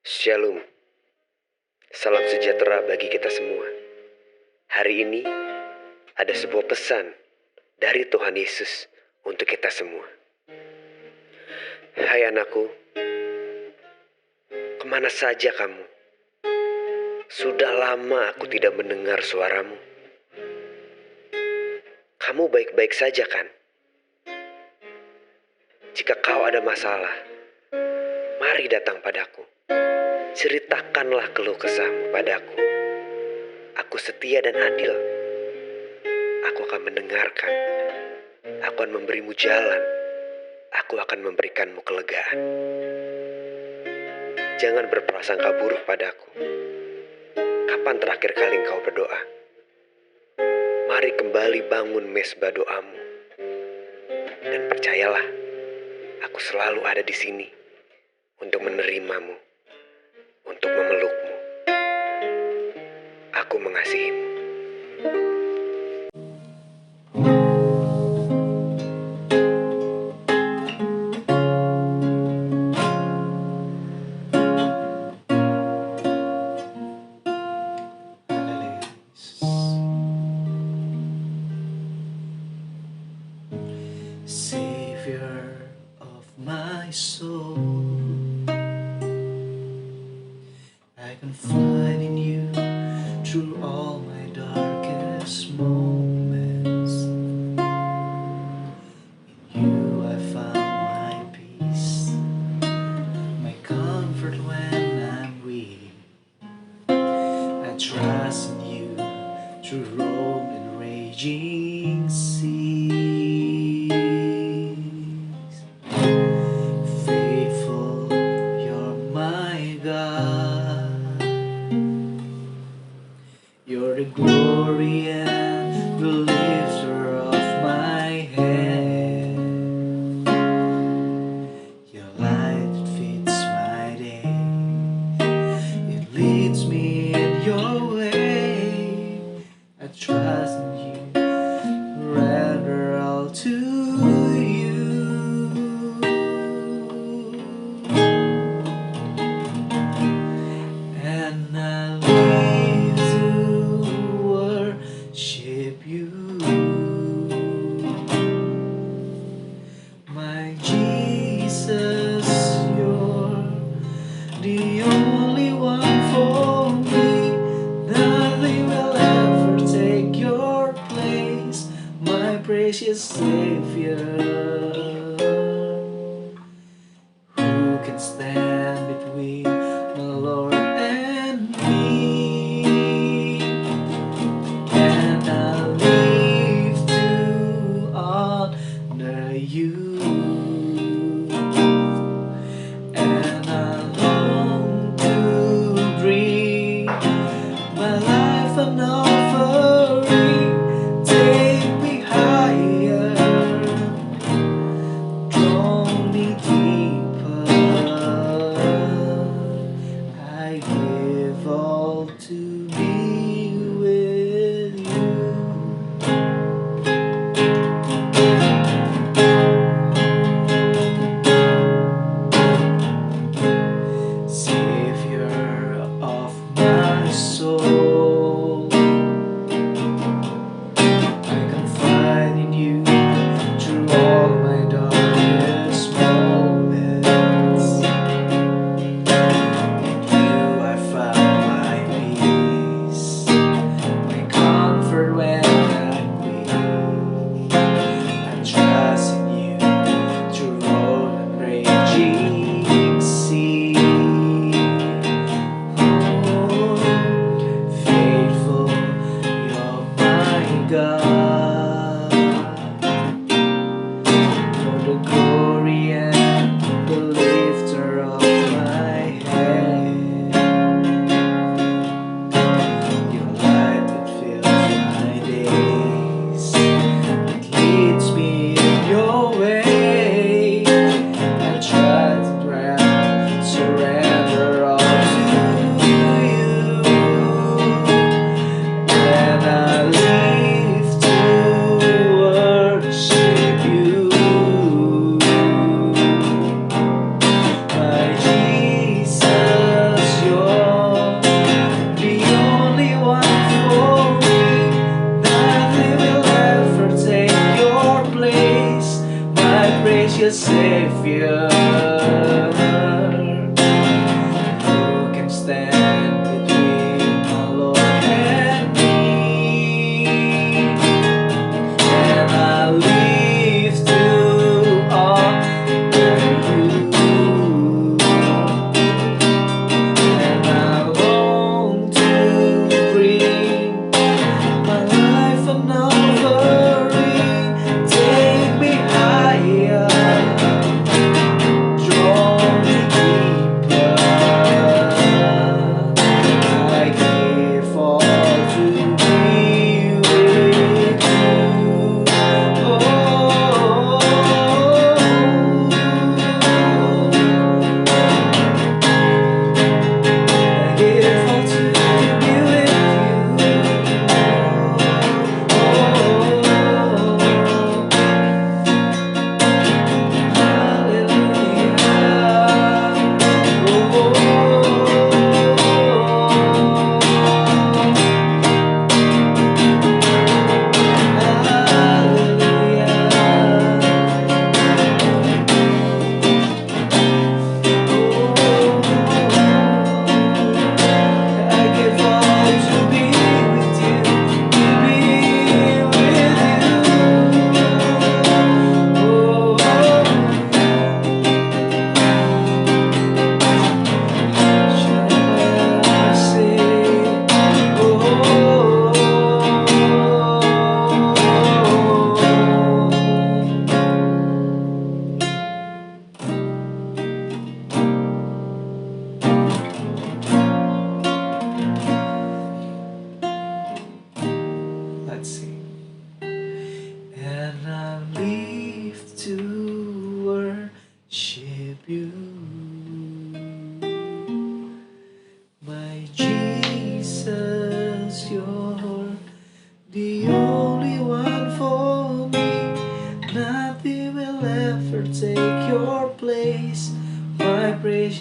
Shalom, salam sejahtera bagi kita semua. Hari ini ada sebuah pesan dari Tuhan Yesus untuk kita semua. Hai anakku, kemana saja kamu? Sudah lama aku tidak mendengar suaramu. Kamu baik-baik saja kan? Jika kau ada masalah, mari datang padaku. Ceritakanlah keluh kesahmu padaku. Aku setia dan adil. Aku akan mendengarkan. Aku akan memberimu jalan. Aku akan memberikanmu kelegaan. Jangan berprasangka buruk padaku. Kapan terakhir kali engkau berdoa? Mari kembali bangun mesbah doamu. Dan percayalah, aku selalu ada di sini untuk menerimamu, untuk memelukmu. Aku mengasihimu. Savior of my soul, I confide in you through all my darkest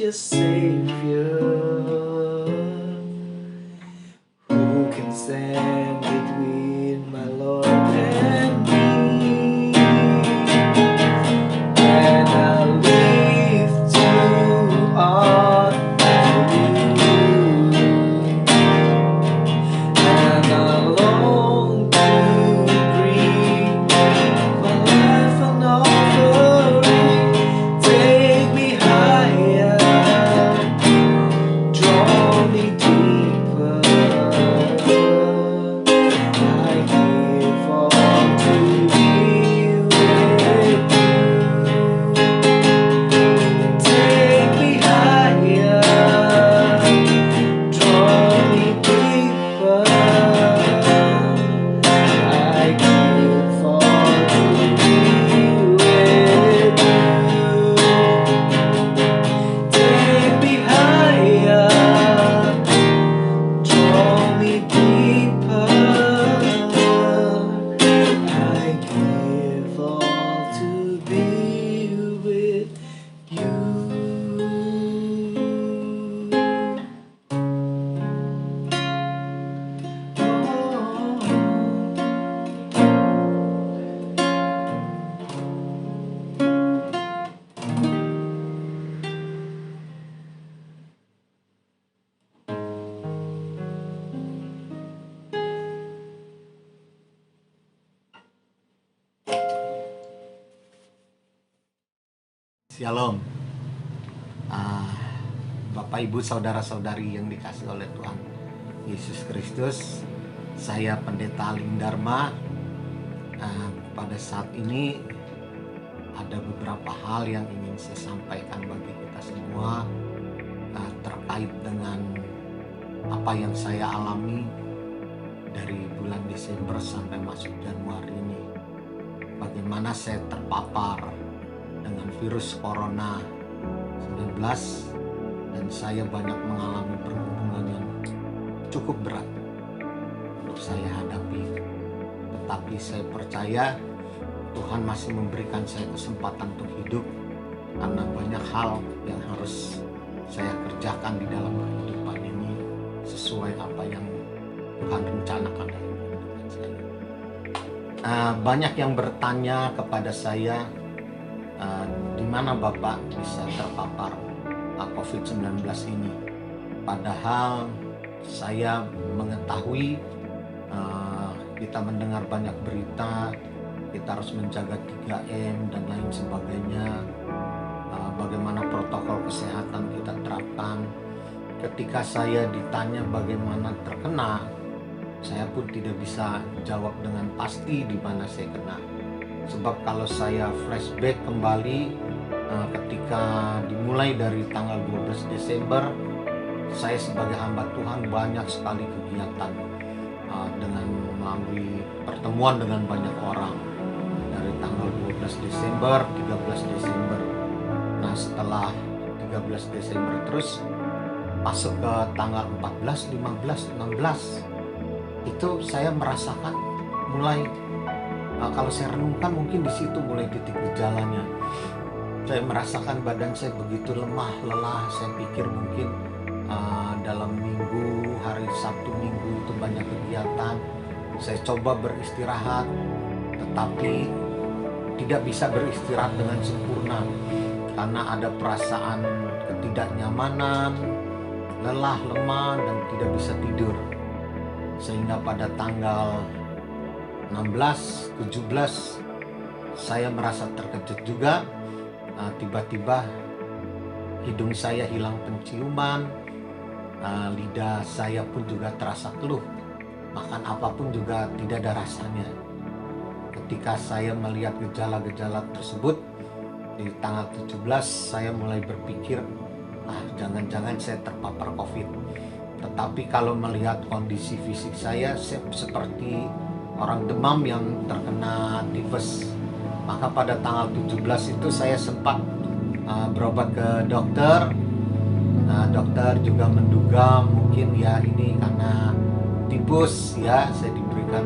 precious Savior. Who can stand between my Lord and me? And I live to honor you, and I long to bring my life an offering. Take me higher, draw me deeper. I give all to be with you. Take me higher, draw me deeper. I give all to be with you. Take me higher, draw me deeper. I give all to be with you. Shalom, Bapak Ibu Saudara-saudari yang dikasih oleh Tuhan Yesus Kristus. Saya Pendeta Aling Dharma. Pada saat ini ada beberapa hal yang ingin saya sampaikan bagi kita semua terkait dengan apa yang saya alami dari bulan Desember sampai masuk Januari ini. Bagaimana saya terpapar dengan virus corona 19 dan saya banyak mengalami perhubungan yang cukup berat untuk saya hadapi. Tetapi saya percaya Tuhan masih memberikan saya kesempatan untuk hidup, karena banyak hal yang harus saya kerjakan di dalam kehidupan ini sesuai apa yang Tuhan rencanakan dalam kehidupan saya. Banyak yang bertanya kepada saya, di mana Bapak bisa terpapar COVID-19 ini. Padahal saya mengetahui, kita mendengar banyak berita, kita harus menjaga 3M dan lain sebagainya, bagaimana protokol kesehatan kita terapkan. Ketika saya ditanya bagaimana terkena, saya pun tidak bisa jawab dengan pasti di mana saya kena. Sebab kalau saya flashback kembali, ketika dimulai dari tanggal 12 Desember, saya sebagai hamba Tuhan banyak sekali kegiatan dengan melalui pertemuan dengan banyak orang. Dari tanggal 12 Desember, 13 Desember. Nah, setelah 13 Desember terus masuk ke tanggal 14, 15, 16, itu saya merasakan mulai, kalau saya renungkan mungkin di situ mulai titik gejalanya. Saya merasakan badan saya begitu lemah, lelah. Saya pikir mungkin dalam minggu, hari Sabtu Minggu itu banyak kegiatan. Saya coba beristirahat, tetapi tidak bisa beristirahat dengan sempurna karena ada perasaan ketidaknyamanan, lelah, lemah, dan tidak bisa tidur. Sehingga pada tanggal 16, 17 saya merasa terkejut juga. Tiba-tiba hidung saya hilang penciuman, lidah saya pun juga terasa keluh, makan apapun juga tidak ada rasanya. Ketika saya melihat gejala-gejala tersebut di tanggal 17, saya mulai berpikir, jangan-jangan saya terpapar COVID. Tetapi kalau melihat kondisi fisik saya seperti orang demam yang terkena tifus. Maka pada tanggal 17 itu saya sempat berobat ke dokter. Dokter juga menduga mungkin ya ini karena tipes ya. Saya diberikan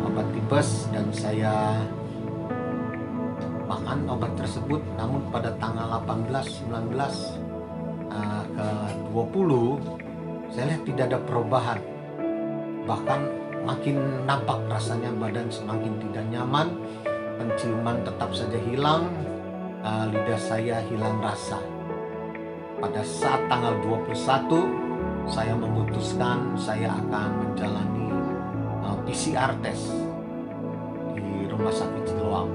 obat tipes dan saya makan obat tersebut. Namun pada tanggal 18, 19 20, saya lihat tidak ada perubahan. Bahkan makin nampak rasanya badan semakin tidak nyaman, penciuman tetap saja hilang, lidah saya hilang rasa. Pada saat tanggal 21, saya memutuskan saya akan menjalani PCR test di Rumah Sakit Siloam.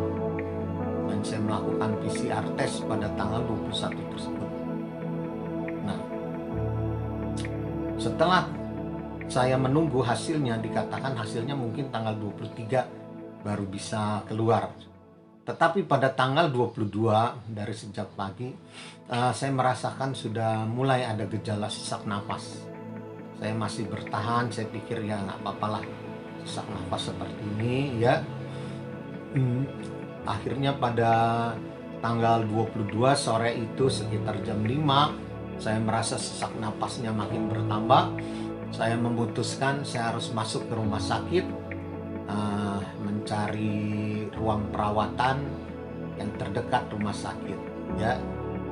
Dan saya melakukan PCR test pada tanggal 21 tersebut. Nah, setelah saya menunggu hasilnya, dikatakan hasilnya mungkin tanggal 23 baru bisa keluar. Tetapi pada tanggal 22 dari sejak pagi, saya merasakan sudah mulai ada gejala sesak nafas. Saya masih bertahan, saya pikir ya nggak apa-apa lah, sesak nafas seperti ini ya. Akhirnya pada tanggal 22 sore itu sekitar jam 5, saya merasa sesak nafasnya makin bertambah. Saya memutuskan saya harus masuk ke rumah sakit, mencari ruang perawatan yang terdekat rumah sakit ya.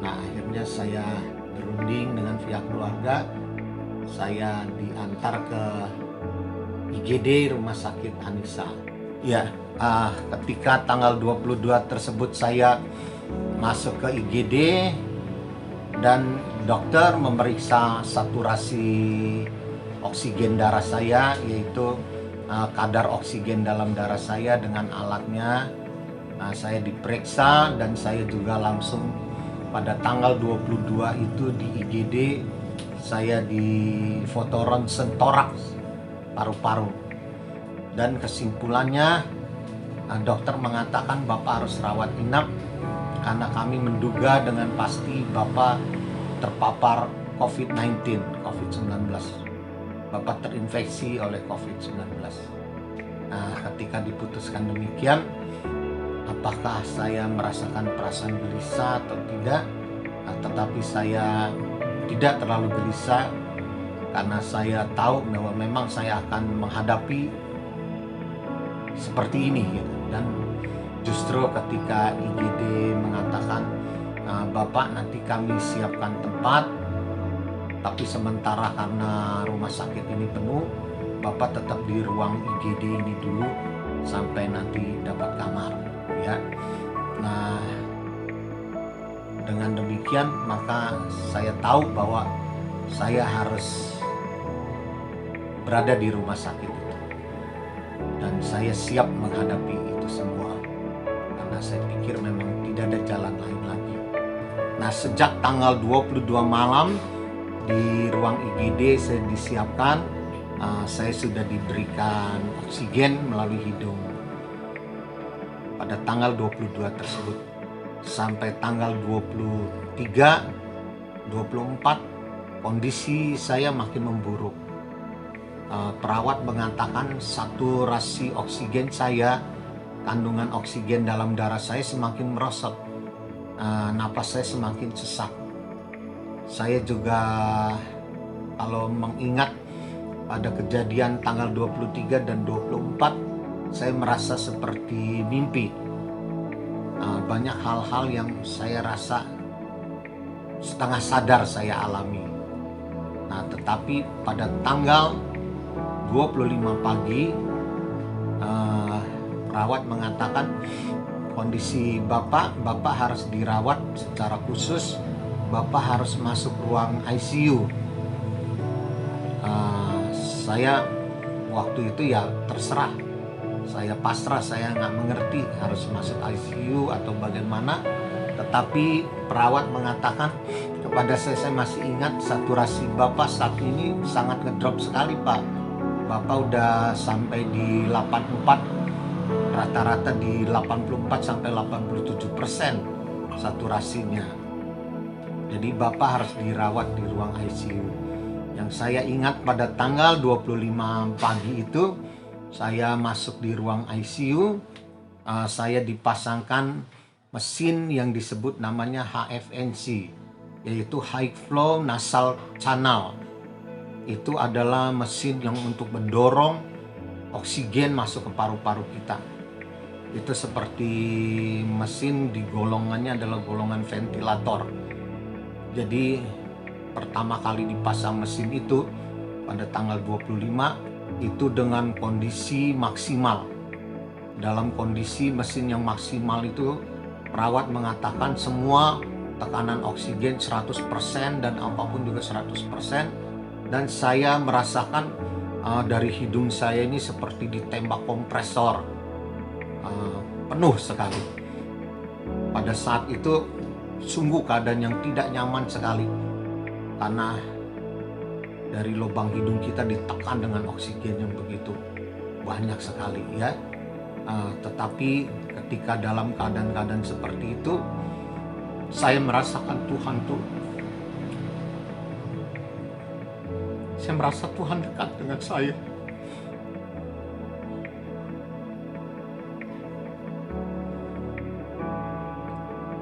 Nah, akhirnya saya berunding dengan pihak keluarga, saya diantar ke IGD Rumah Sakit Anissa ya. Ketika tanggal 22 tersebut saya masuk ke IGD dan dokter memeriksa saturasi oksigen darah saya, yaitu kadar oksigen dalam darah saya dengan alatnya. Saya diperiksa dan saya juga langsung pada tanggal 22 itu di IGD saya di foto ronsen toraks paru-paru, dan kesimpulannya dokter mengatakan Bapak harus rawat inap karena kami menduga dengan pasti Bapak terpapar COVID-19. Bapak terinfeksi oleh COVID-19. Nah, ketika diputuskan demikian, apakah saya merasakan perasaan gelisah atau tidak? Tetapi saya tidak terlalu gelisah karena saya tahu bahwa memang saya akan menghadapi seperti ini gitu. Dan justru ketika IGD mengatakan Bapak nanti kami siapkan tempat, tapi sementara karena rumah sakit ini penuh, Bapak tetap di ruang IGD ini dulu sampai nanti dapat kamar ya. Nah, dengan demikian maka saya tahu bahwa saya harus berada di rumah sakit itu, dan saya siap menghadapi itu semua karena saya pikir memang tidak ada jalan lain lagi. Nah, sejak tanggal 22 malam di ruang IGD saya disiapkan, saya sudah diberikan oksigen melalui hidung pada tanggal 22 tersebut. Sampai tanggal 23, 24 kondisi saya makin memburuk. Perawat mengatakan saturasi oksigen saya, kandungan oksigen dalam darah saya semakin merosot, napas saya semakin sesak. Saya juga kalau mengingat pada kejadian tanggal 23 dan 24, saya merasa seperti mimpi. Banyak hal-hal yang saya rasa setengah sadar saya alami. Nah, tetapi pada tanggal 25 pagi, perawat mengatakan kondisi Bapak harus dirawat secara khusus. Bapak harus masuk ruang ICU. Saya waktu itu ya terserah, saya pasrah, saya nggak mengerti harus masuk ICU atau bagaimana. Tetapi perawat mengatakan kepada saya masih ingat saturasi Bapak saat ini sangat ngedrop sekali Pak. Bapak udah sampai di 84, rata-rata di 84 sampai 87% saturasinya. Jadi Bapak harus dirawat di ruang ICU. Yang saya ingat pada tanggal 25 pagi itu, saya masuk di ruang ICU, saya dipasangkan mesin yang disebut namanya HFNC, yaitu High Flow Nasal Channel. Itu adalah mesin yang untuk mendorong oksigen masuk ke paru-paru kita. Itu seperti mesin di golongannya adalah golongan ventilator. Jadi pertama kali dipasang mesin itu pada tanggal 25 itu dengan kondisi maksimal. Dalam kondisi mesin yang maksimal itu perawat mengatakan semua tekanan oksigen 100% dan apapun juga 100%, dan saya merasakan dari hidung saya ini seperti ditembak kompresor, penuh sekali. Pada saat itu sungguh keadaan yang tidak nyaman sekali karena dari lubang hidung kita ditekan dengan oksigen yang begitu banyak sekali ya. Tetapi ketika dalam keadaan-keadaan seperti itu saya merasakan Tuhan tuh, saya merasa Tuhan dekat dengan saya.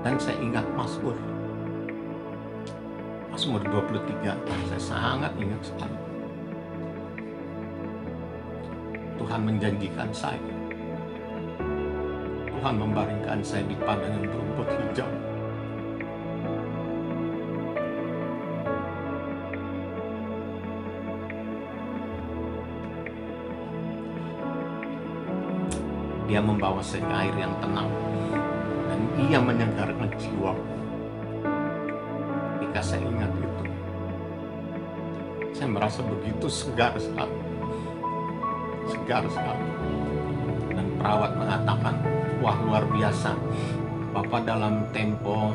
Dan saya ingat Mazmur 23, saya sangat ingat sekali. Tuhan menjanjikan saya, Tuhan membaringkan saya di padang yang berumput hijau. Dia membawa saya ke air yang tenang dan Ia menyegarkan jiwa. Ketika saya ingat itu, saya merasa begitu segar sekali. Dan perawat mengatakan, wah luar biasa, Bapak dalam tempo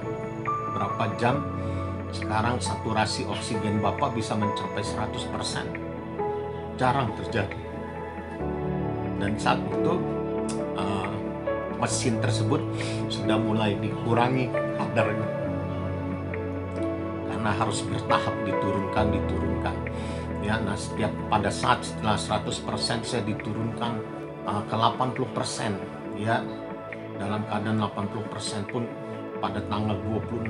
berapa jam sekarang saturasi oksigen Bapak bisa mencapai 100%. Jarang terjadi. Dan saat itu mesin tersebut sudah mulai dikurangi kadarnya karena harus bertahap diturunkan ya. Nah, pada saat setelah 100% saya diturunkan ke 80% ya. Dalam keadaan 80% pun pada tanggal 26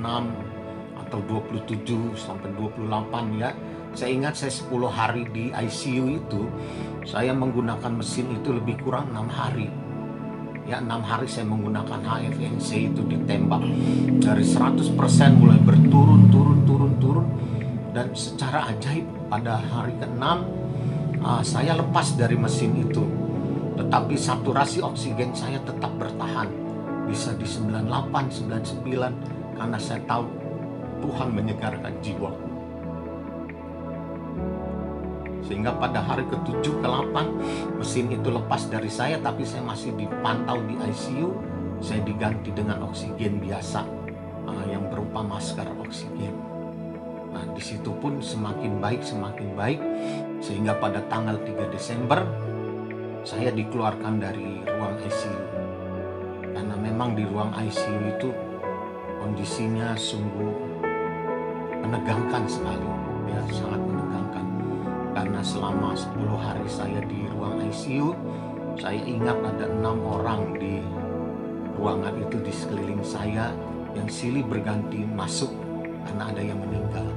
atau 27 sampai 28 ya. Saya ingat saya 10 hari di ICU itu saya menggunakan mesin itu lebih kurang 6 hari. Ya, 6 hari saya menggunakan HFNC itu ditembak dari 100% mulai berturun dan secara ajaib pada hari ke-6 saya lepas dari mesin itu, tetapi saturasi oksigen saya tetap bertahan bisa di 98, 99 karena saya tahu Tuhan menyegarkan jiwaku. Sehingga pada hari ke-7, ke-8 mesin itu lepas dari saya, tapi saya masih dipantau di ICU. Saya diganti dengan oksigen biasa yang berupa masker oksigen. Nah, di situ pun semakin baik sehingga pada tanggal 3 Desember saya dikeluarkan dari ruang ICU. Karena memang di ruang ICU itu kondisinya sungguh menegangkan sekali, ya, sangat menegangkan. Karena selama 10 hari saya di ruang ICU, saya ingat ada 6 orang di ruangan itu di sekeliling saya yang silih berganti masuk karena ada yang meninggal.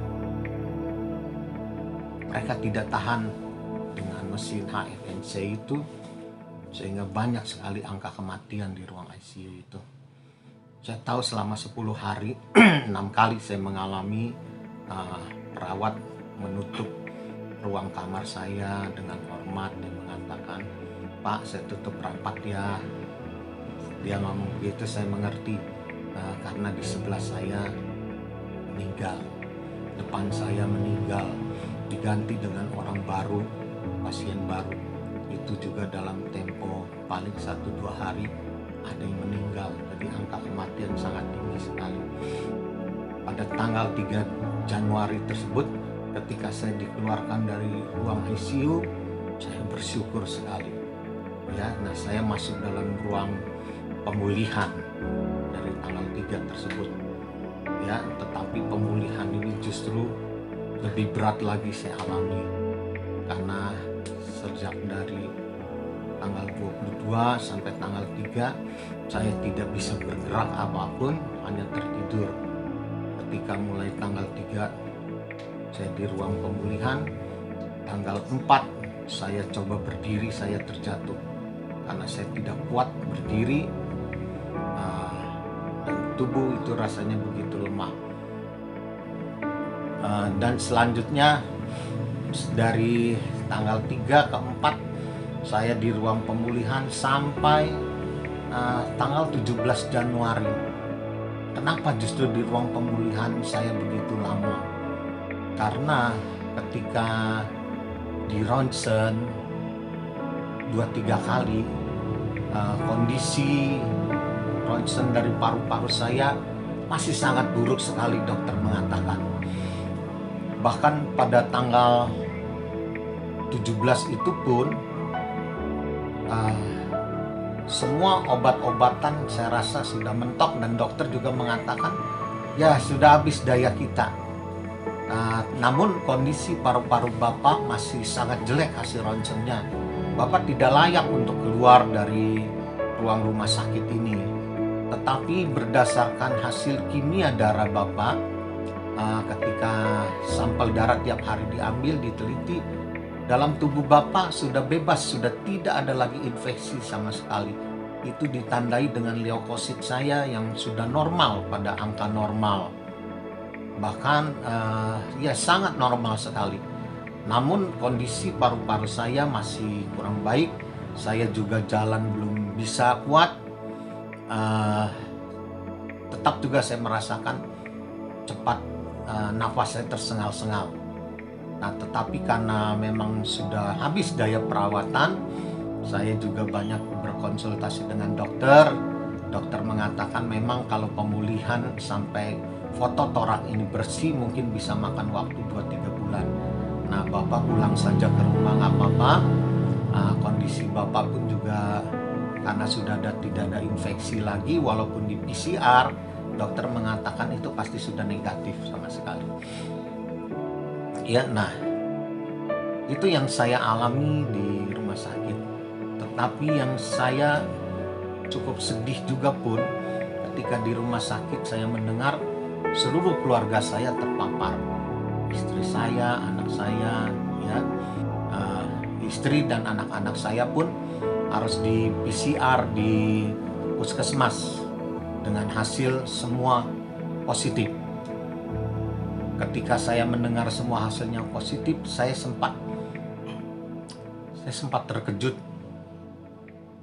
Mereka tidak tahan dengan mesin HFNC itu, sehingga banyak sekali angka kematian di ruang ICU itu. Saya tahu selama 10 hari 6 kali saya mengalami perawat menutup ruang kamar saya dengan hormat dan mengatakan, Pak, saya tutup rapat ya. Dia ngomong begitu, saya mengerti karena di sebelah saya meninggal, depan saya meninggal, diganti dengan orang baru, pasien baru. Itu juga dalam tempo paling 1-2 hari ada yang meninggal. Jadi angka kematian sangat tinggi sekali. Pada tanggal 3 Januari tersebut, ketika saya dikeluarkan dari ruang ICU, saya bersyukur sekali. Ya, nah saya masuk dalam ruang pemulihan dari tanggal 3 tersebut. Ya, tetapi pemulihan ini justru lebih berat lagi saya alami karena sejak dari tanggal 22 sampai tanggal 3 saya tidak bisa bergerak apapun, hanya tertidur. Ketika mulai tanggal 3 saya di ruang pemulihan, tanggal 4 saya coba berdiri, saya terjatuh karena saya tidak kuat berdiri, dan tubuh itu rasanya begitu lemah. Dan selanjutnya dari tanggal 3 ke 4 saya di ruang pemulihan sampai tanggal 17 Januari. Kenapa justru di ruang pemulihan saya begitu lama? Karena ketika di ronsen 2-3 kali, kondisi ronsen dari paru-paru saya masih sangat buruk sekali, dokter mengatakan. Bahkan pada tanggal 17 itu pun semua obat-obatan saya rasa sudah mentok, dan dokter juga mengatakan ya sudah habis daya kita. Namun kondisi paru-paru Bapak masih sangat jelek hasil ronsennya. Bapak tidak layak untuk keluar dari ruang rumah sakit ini. Tetapi berdasarkan hasil kimia darah Bapak, ketika sampel darah tiap hari diambil, diteliti, dalam tubuh Bapak sudah bebas, sudah tidak ada lagi infeksi sama sekali. Itu ditandai dengan leukosit saya yang sudah normal, pada angka normal. Bahkan ya sangat normal sekali. Namun kondisi paru-paru saya masih kurang baik. Saya juga jalan belum bisa kuat. Tetap juga saya merasakan cepat nafas saya tersengal-sengal. Nah, tetapi karena memang sudah habis daya perawatan, saya juga banyak berkonsultasi dengan dokter. Dokter mengatakan memang kalau pemulihan sampai fototorak ini bersih mungkin bisa makan waktu 2-3 bulan. Nah, Bapak pulang saja ke rumah nggak apa-apa. Kondisi Bapak pun juga karena sudah tidak ada infeksi lagi, walaupun di PCR dokter mengatakan itu pasti sudah negatif sama sekali. Ya, nah itu yang saya alami di rumah sakit. Tetapi yang saya cukup sedih juga pun ketika di rumah sakit saya mendengar seluruh keluarga saya terpapar. Istri saya, anak saya, ya, istri dan anak-anak saya pun harus di PCR di puskesmas dengan hasil semua positif. Ketika saya mendengar semua hasilnya positif, saya sempat terkejut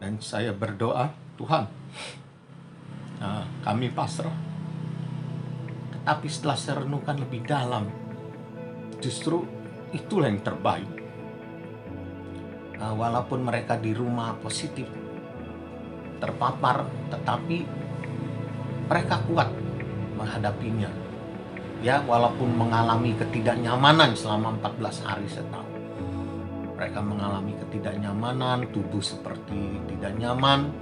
dan saya berdoa, Tuhan, kami pasrah. Tetapi setelah saya renungkan lebih dalam, justru itulah yang terbaik. Walaupun mereka di rumah positif terpapar, tetapi mereka kuat menghadapinya. Ya, walaupun mengalami ketidaknyamanan selama 14 hari, saya tahu mereka mengalami ketidaknyamanan, tubuh seperti tidak nyaman,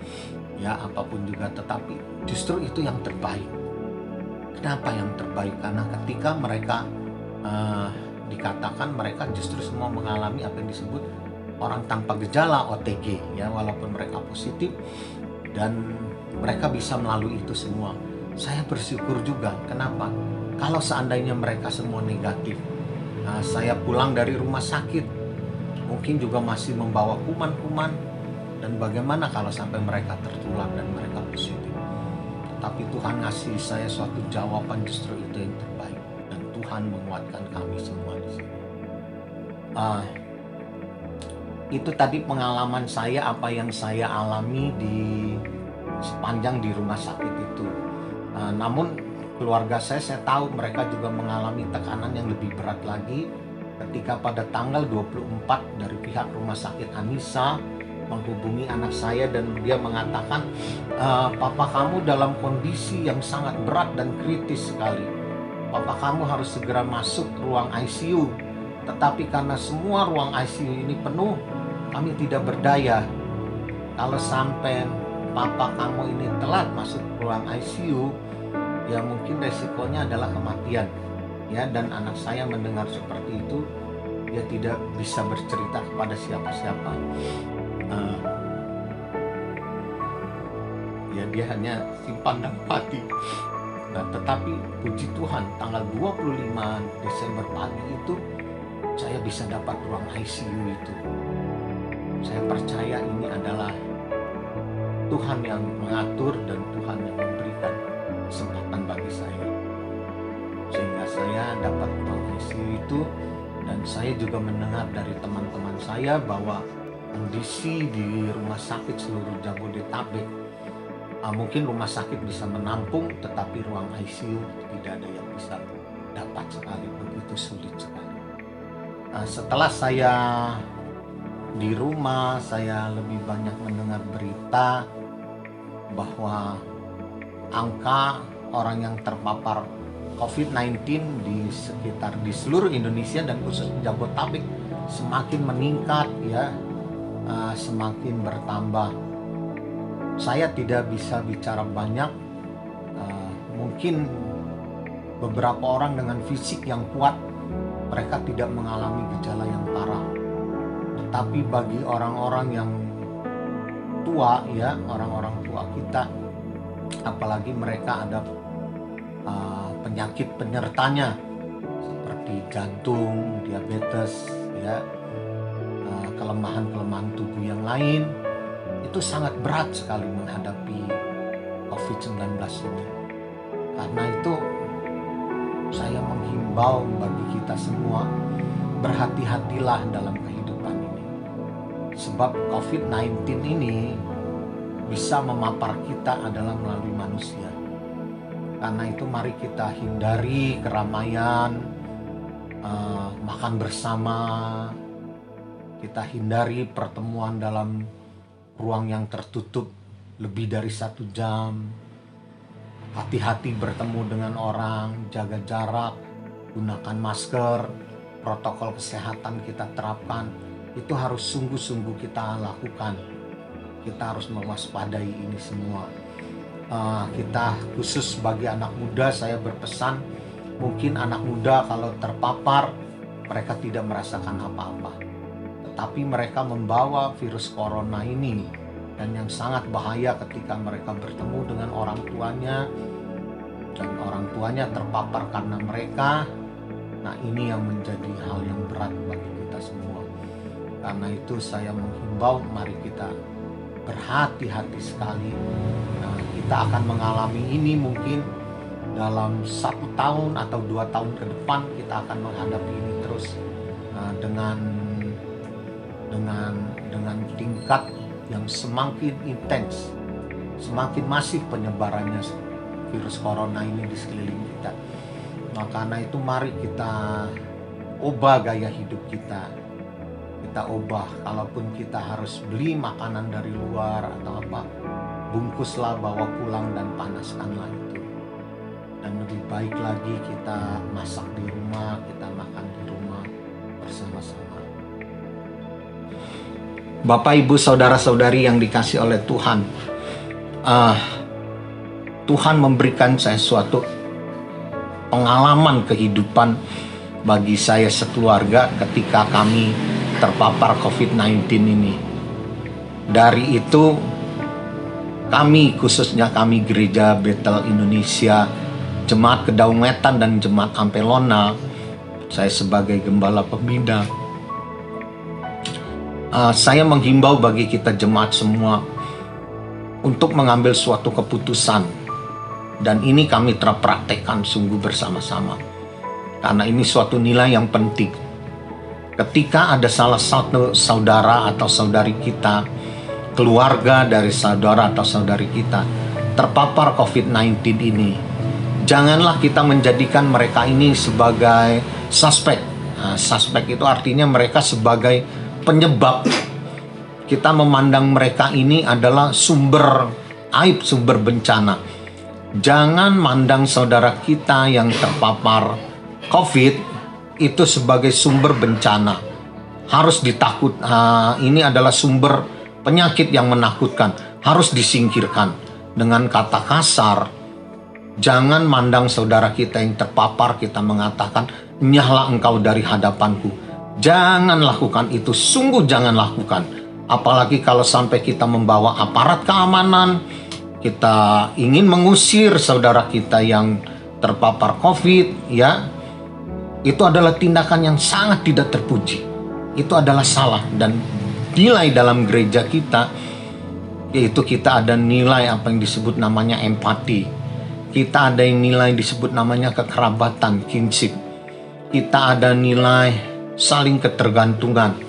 ya apapun juga, tetapi justru itu yang terbaik. Kenapa yang terbaik? Karena ketika mereka dikatakan mereka justru semua mengalami apa yang disebut orang tanpa gejala, OTG, ya walaupun mereka positif dan mereka bisa melalui itu semua. Saya bersyukur juga. Kenapa? Kalau seandainya mereka semua negatif, saya pulang dari rumah sakit, mungkin juga masih membawa kuman-kuman, dan bagaimana kalau sampai mereka tertular dan mereka positif. Tapi Tuhan ngasih saya suatu jawaban, justru itu yang terbaik, dan Tuhan menguatkan kami semua di sini. Itu tadi pengalaman saya, apa yang saya alami di sepanjang di rumah sakit itu. Namun keluarga saya tahu mereka juga mengalami tekanan yang lebih berat lagi ketika pada tanggal 24 dari pihak rumah sakit Anissa menghubungi anak saya dan dia mengatakan, papa kamu dalam kondisi yang sangat berat dan kritis sekali. Papa kamu harus segera masuk ruang ICU. Tetapi karena semua ruang ICU ini penuh, kami tidak berdaya. Kalau sampai papa kamu ini telat masuk ruang ICU, ya mungkin resikonya adalah kematian. Ya, dan anak saya mendengar seperti itu, dia tidak bisa bercerita kepada siapa-siapa. Ya dia hanya simpan dalam hati. Nah, tetapi puji Tuhan tanggal 25 Desember pagi itu saya bisa dapat ruang ICU itu. Saya percaya ini adalah Tuhan yang mengatur dan Tuhan yang memberikan kesempatan bagi saya, sehingga saya dapat ruang ICU itu, dan saya juga mendengar dari teman-teman saya bahwa kondisi di rumah sakit seluruh Jabodetabek, mungkin rumah sakit bisa menampung, tetapi ruang ICU tidak ada yang bisa dapat sekali, begitu sulit sekali. Setelah saya di rumah, saya lebih banyak mendengar berita bahwa angka orang yang terpapar COVID-19 di seluruh Indonesia dan khusus Jabodetabek semakin meningkat ya, semakin bertambah. Saya tidak bisa bicara banyak, mungkin beberapa orang dengan fisik yang kuat mereka tidak mengalami gejala yang parah. Tetapi bagi orang-orang yang tua ya, orang-orang tua kita, apalagi mereka ada penyakit penyertanya seperti jantung, diabetes ya, kelemahan-kelemahan tubuh yang lain, itu sangat berat sekali menghadapi COVID-19 ini. Karena itu saya menghimbau bagi kita semua, berhati-hatilah dalam kehidupan ini. Sebab COVID-19 ini bisa memapar kita adalah melalui manusia. Karena itu mari kita hindari keramaian, makan bersama, kita hindari pertemuan dalam ruang yang tertutup lebih dari 1 jam. Hati-hati bertemu dengan orang, jaga jarak, gunakan masker, protokol kesehatan kita terapkan. Itu harus sungguh-sungguh kita lakukan. Kita harus mewaspadai ini semua. Kita khusus bagi anak muda, saya berpesan, mungkin anak muda kalau terpapar mereka tidak merasakan apa-apa, tetapi mereka membawa virus corona ini, dan yang sangat bahaya ketika mereka bertemu dengan orang tuanya dan orang tuanya terpapar karena mereka. Nah, ini yang menjadi hal yang berat bagi kita semua. Karena itu saya menghimbau, mari kita berhati-hati sekali. Nah, kita akan mengalami ini mungkin dalam 1 tahun atau 2 tahun ke depan, kita akan menghadapi ini terus dengan tingkat yang semakin intens, semakin masif penyebarannya virus corona ini di sekeliling kita. Nah, karena itu mari kita ubah gaya hidup kita. Kita ubah, kalaupun kita harus beli makanan dari luar atau apa, bungkuslah, bawa pulang dan panaskanlah itu. Dan lebih baik lagi kita masak di rumah, kita makan di rumah bersama-sama. Bapak, Ibu, Saudara-saudari yang dikasih oleh Tuhan, Tuhan memberikan saya suatu pengalaman kehidupan bagi saya sekeluarga ketika kami terpapar COVID-19 ini. Dari itu kami, khususnya kami Gereja Betel Indonesia, Jemaat Kedaung Wetan dan Jemaat Ampelona, saya sebagai gembala pembina, saya menghimbau bagi kita jemaat semua untuk mengambil suatu keputusan, dan ini kami terpraktekkan sungguh bersama-sama, karena ini suatu nilai yang penting. Ketika ada salah satu saudara atau saudari kita, keluarga dari saudara atau saudari kita terpapar COVID-19 ini, janganlah kita menjadikan mereka ini sebagai suspek. Suspek itu artinya mereka sebagai penyebab. Kita memandang mereka ini adalah sumber aib, sumber bencana. Jangan mandang saudara kita yang terpapar COVID itu sebagai sumber bencana. Harus ditakut. Ini adalah sumber penyakit yang menakutkan. Harus disingkirkan. Dengan kata kasar, jangan mandang saudara kita yang terpapar, kita mengatakan, "Nyahlah engkau dari hadapanku." Jangan lakukan itu, sungguh jangan lakukan. Apalagi kalau sampai kita membawa aparat keamanan, kita ingin mengusir saudara kita yang terpapar COVID, ya, itu adalah tindakan yang sangat tidak terpuji. Itu adalah salah, dan nilai dalam gereja kita, yaitu kita ada nilai apa yang disebut namanya empati. Kita ada yang nilai disebut namanya kekerabatan, kinship. Kita ada nilai saling ketergantungan.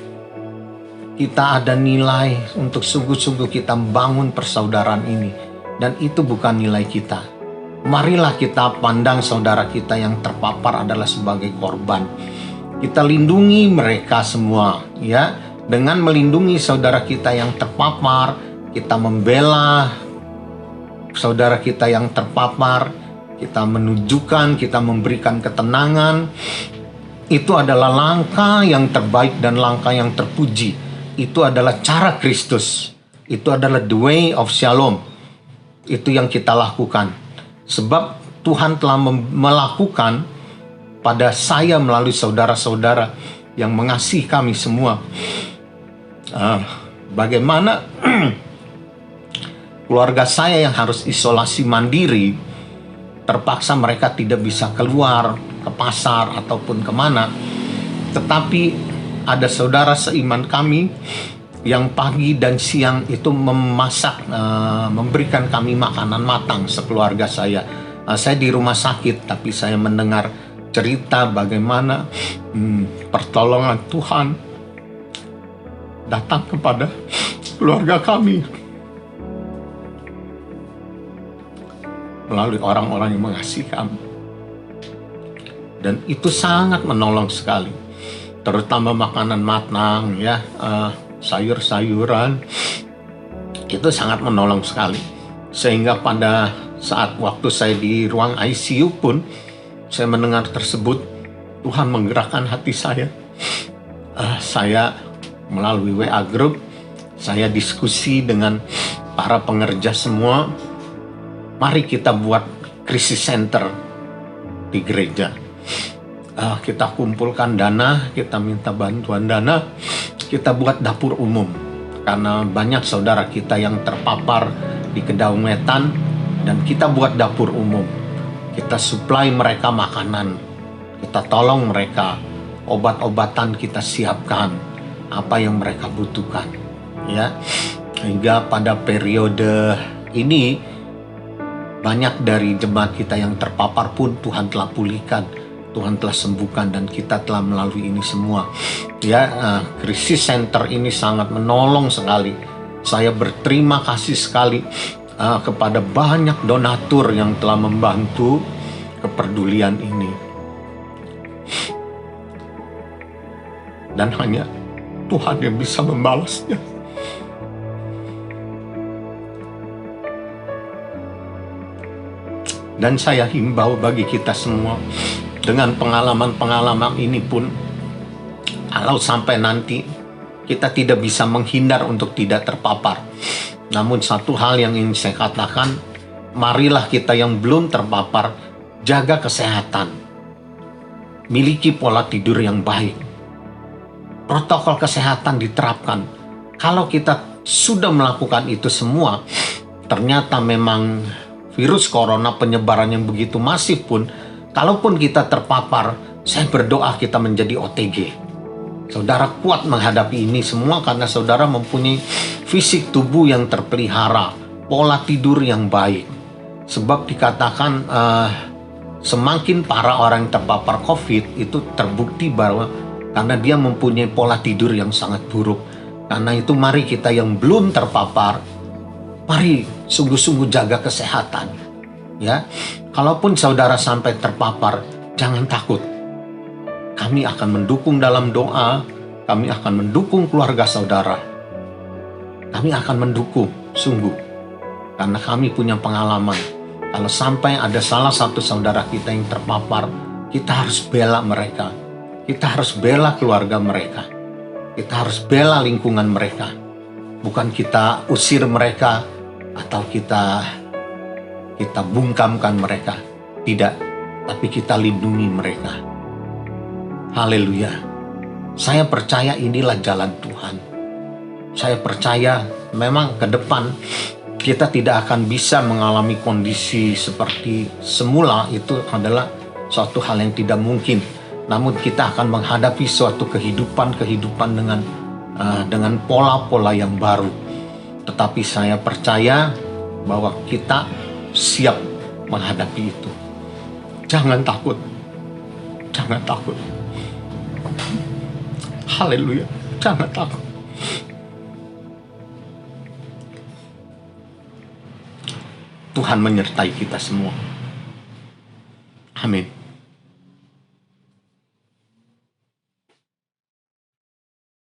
Kita ada nilai untuk sungguh-sungguh kita membangun persaudaraan ini. Dan itu bukan nilai kita. Marilah kita pandang saudara kita yang terpapar adalah sebagai korban. Kita lindungi mereka semua, ya. Dengan melindungi saudara kita yang terpapar, kita membela saudara kita yang terpapar, kita menunjukkan, kita memberikan ketenangan. Itu adalah langkah yang terbaik dan langkah yang terpuji. Itu adalah cara Kristus. Itu adalah the way of shalom. Itu yang kita lakukan. Sebab Tuhan telah melakukan pada saya melalui saudara-saudara yang mengasihi kami semua. Bagaimana keluarga saya yang harus isolasi mandiri, terpaksa mereka tidak bisa keluar ke pasar ataupun kemana. Tetapi ada saudara seiman kami yang pagi dan siang itu memasak, memberikan kami makanan matang sekeluarga saya. Saya di rumah sakit, tapi saya mendengar cerita bagaimana pertolongan Tuhan datang kepada keluarga kami melalui orang-orang yang mengasihi kami. Dan itu sangat menolong sekali, terutama makanan matang, ya, sayur-sayuran, itu sangat menolong sekali. Sehingga pada saat waktu saya di ruang ICU pun saya mendengar tersebut, Tuhan menggerakkan hati saya. Saya melalui WA group, saya diskusi dengan para pengerja semua. Mari kita buat krisis center di gereja. Kita kumpulkan dana, kita minta bantuan dana, kita buat dapur umum. Karena banyak saudara kita yang terpapar di Kedaung Wetan, dan kita buat dapur umum. Kita supply mereka makanan, kita tolong mereka, obat-obatan kita siapkan, apa yang mereka butuhkan, ya. Hingga pada periode ini banyak dari jemaat kita yang terpapar pun Tuhan telah pulihkan, Tuhan telah sembuhkan, dan kita telah melalui ini semua. Ya, krisis center ini sangat menolong sekali. Saya berterima kasih sekali kepada banyak donatur yang telah membantu kepedulian ini. Dan hanya Tuhan yang bisa membalasnya. Dan saya himbau bagi kita semua, dengan pengalaman-pengalaman ini pun, kalau sampai nanti kita tidak bisa menghindar untuk tidak terpapar. Namun satu hal yang ingin saya katakan, marilah kita yang belum terpapar jaga kesehatan. Miliki pola tidur yang baik. Protokol kesehatan diterapkan. Kalau kita sudah melakukan itu semua, ternyata memang virus corona penyebaran yang begitu masif pun, kalaupun kita terpapar, saya berdoa kita menjadi OTG. Saudara kuat menghadapi ini semua karena saudara mempunyai fisik tubuh yang terpelihara, pola tidur yang baik. Sebab dikatakan semakin parah orang yang terpapar COVID, itu terbukti bahwa karena dia mempunyai pola tidur yang sangat buruk. Karena itu mari kita yang belum terpapar, mari sungguh-sungguh jaga kesehatan. Ya, kalaupun saudara sampai terpapar, jangan takut. Kami akan mendukung dalam doa, kami akan mendukung keluarga saudara. Kami akan mendukung, sungguh. Karena kami punya pengalaman. Kalau sampai ada salah satu saudara kita yang terpapar, kita harus bela mereka. Kita harus bela keluarga mereka. Kita harus bela lingkungan mereka. Bukan kita usir mereka atau kita bungkamkan mereka. Tidak, tapi kita lindungi mereka. Haleluya. Saya percaya inilah jalan Tuhan. Saya percaya memang ke depan kita tidak akan bisa mengalami kondisi seperti semula. Itu adalah suatu hal yang tidak mungkin. Namun kita akan menghadapi suatu kehidupan dengan pola-pola yang baru. Tetapi saya percaya bahwa kita siap menghadapi itu. Jangan takut. Jangan takut. Haleluya. Jangan takut. Tuhan menyertai kita semua. Amin.